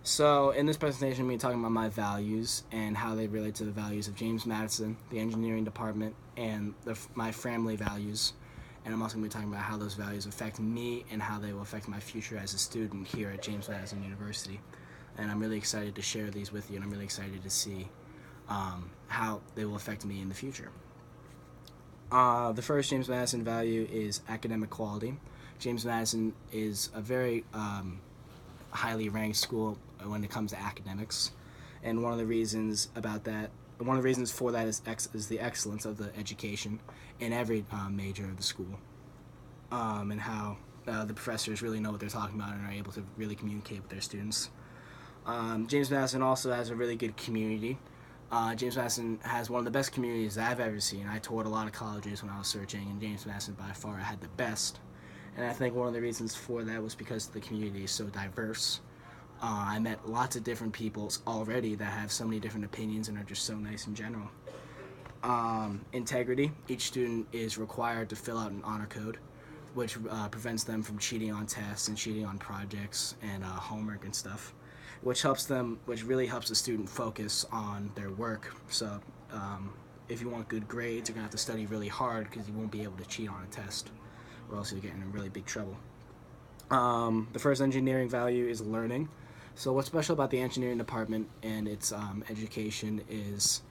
So in this presentation, I'm going to be talking about my values and how they relate to the values of James Madison, the engineering department, and my family values. And I'm also going to be talking about how those values affect me and how they will affect my future as a student here at James Madison University. And I'm really excited to share these with you, and I'm really excited to see how they will affect me in the future. The first James Madison value is academic quality. James Madison is a very highly ranked school when it comes to academics, and one of the reasons for that is the excellence of the education in every major of the school, and how the professors really know what they're talking about and are able to really communicate with their students. James Madison also has a really good community. James Madison has one of the best communities that I've ever seen. I toured a lot of colleges when I was searching, and James Madison by far had the best. And I think one of the reasons for that was because the community is so diverse. I met lots of different people already that have so many different opinions and are just so nice in general. Integrity. Each student is required to fill out an honor code, which prevents them from cheating on tests and cheating on projects and homework and stuff, which really helps the student focus on their work. So if you want good grades, you're going to have to study really hard because you won't be able to cheat on a test, or else you'll get in really big trouble. The first engineering value is learning. So what's special about the engineering department and its education is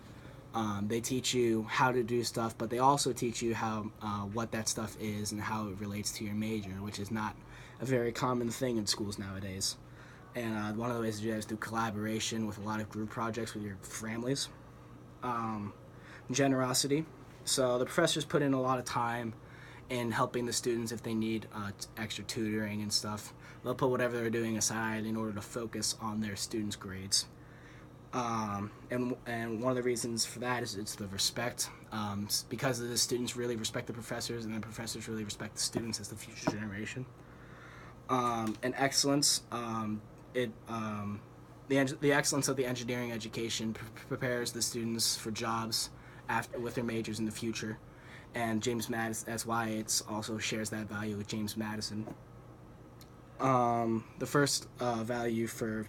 they teach you how to do stuff, but they also teach you how what that stuff is and how it relates to your major, which is not a very common thing in schools nowadays. And one of the ways to do that is through collaboration with a lot of group projects with your families. Generosity. So the professors put in a lot of time in helping the students if they need extra tutoring and stuff. They'll put whatever they're doing aside in order to focus on their students' grades. And one of the reasons for that is it's the respect. Because the students really respect the professors, and the professors really respect the students as the future generation. And excellence. The excellence of the engineering education prepares the students for jobs with their majors in the future. And James Madison, that's why it also shares that value with James Madison. The first value for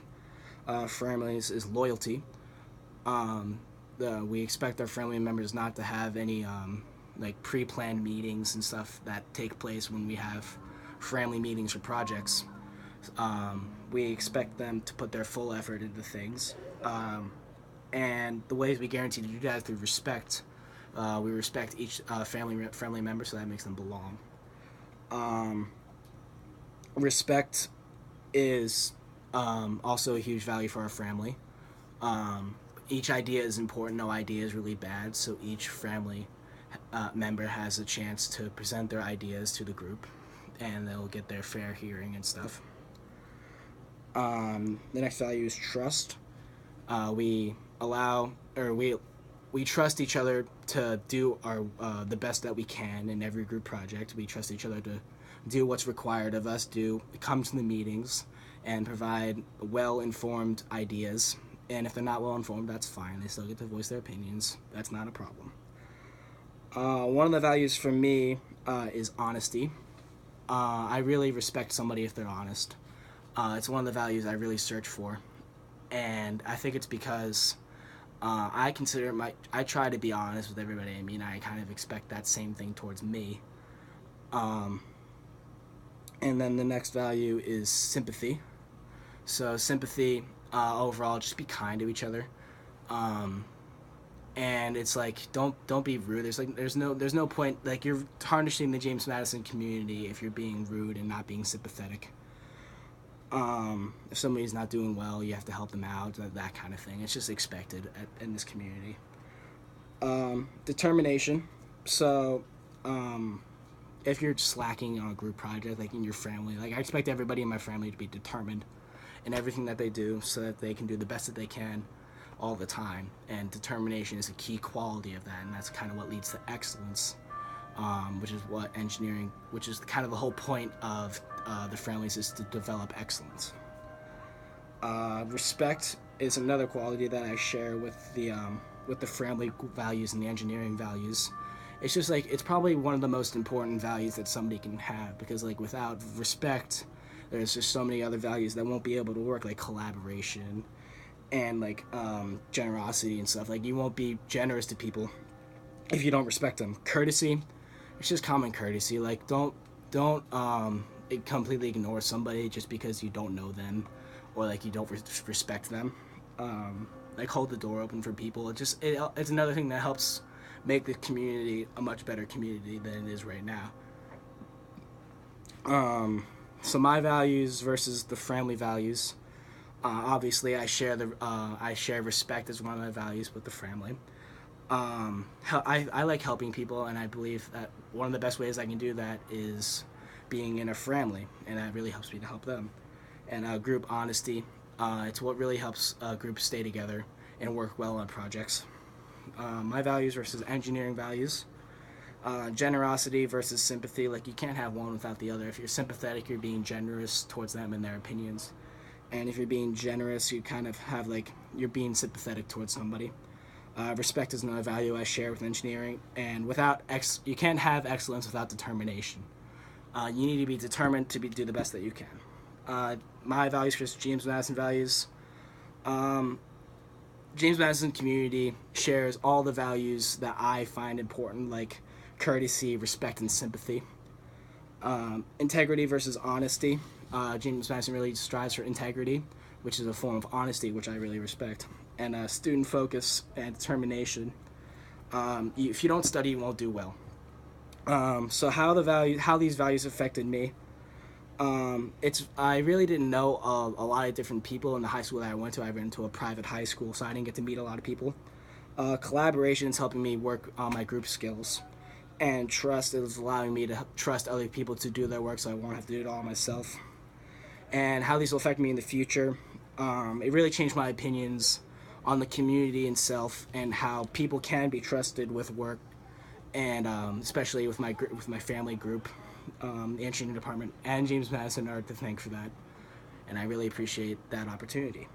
families is loyalty. We expect our family members not to have any pre-planned meetings and stuff that take place when we have family meetings or projects. We expect them to put their full effort into things. And the ways we guarantee to do that is through respect. We respect each family member, so that makes them belong. Respect is also a huge value for our family. Each idea is important. No idea is really bad, so each family member has a chance to present their ideas to the group, and they'll get their fair hearing and stuff. The next value is trust. We trust each other to do the best that we can in every group project. We trust each other to do what's required of us, come to the meetings, and provide well-informed ideas. And if they're not well-informed, that's fine. They still get to voice their opinions. That's not a problem. One of the values for me is honesty. I really respect somebody if they're honest. It's one of the values I really search for. And I think it's because I try to be honest with everybody. I mean, I kind of expect that same thing towards me. And then the next value is sympathy. So sympathy, overall, just be kind to each other. And it's like, don't be rude. There's no point, you're tarnishing the James Madison community if you're being rude and not being sympathetic. If somebody's not doing well, you have to help them out, that kind of thing. It's just expected in this community. Determination. So, if you're slacking on a group project, in your family, I expect everybody in my family to be determined in everything that they do so that they can do the best that they can all the time. And determination is a key quality of that, and that's kind of what leads to excellence. Which is kind of the whole point of the families, is to develop excellence. Respect is another quality that I share with the family values and the engineering values. It's just it's probably one of the most important values that somebody can have, because without respect, There's just so many other values that won't be able to work, like collaboration and like generosity and stuff. Like you won't be generous to people if you don't respect them. Courtesy, it's just common courtesy. Like don't completely ignore somebody just because you don't know them or like you don't respect them. Like hold the door open for people. It's another thing that helps make the community a much better community than it is right now. So my values versus the family values. Obviously, I share respect as one of my values with the family. I like helping people, and I believe that one of the best ways I can do that is being in a family, and that really helps me to help them. And group honesty, it's what really helps groups stay together and work well on projects. My values versus engineering values. Generosity versus sympathy. Like you can't have one without the other. If you're sympathetic, you're being generous towards them and their opinions. And if you're being generous, you kind of have like you're being sympathetic towards somebody. Respect is another value I share with engineering, and you can't have excellence without determination. You need to be determined to do the best that you can. My values versus James Madison values. James Madison community shares all the values that I find important, like courtesy, respect, and sympathy. Integrity versus honesty. James Madison really strives for integrity, which is a form of honesty, which I really respect. And student focus and determination. If you don't study, you won't do well. So how these values affected me. I really didn't know a lot of different people in the high school that I went to. I went to a private high school, so I didn't get to meet a lot of people. Collaboration is helping me work on my group skills, and trust is allowing me to trust other people to do their work, so I won't have to do it all myself. And how these will affect me in the future. It really changed my opinions on the community itself and how people can be trusted with work, and especially with my family group. The engineering department and James Madison are to thank for that, and I really appreciate that opportunity.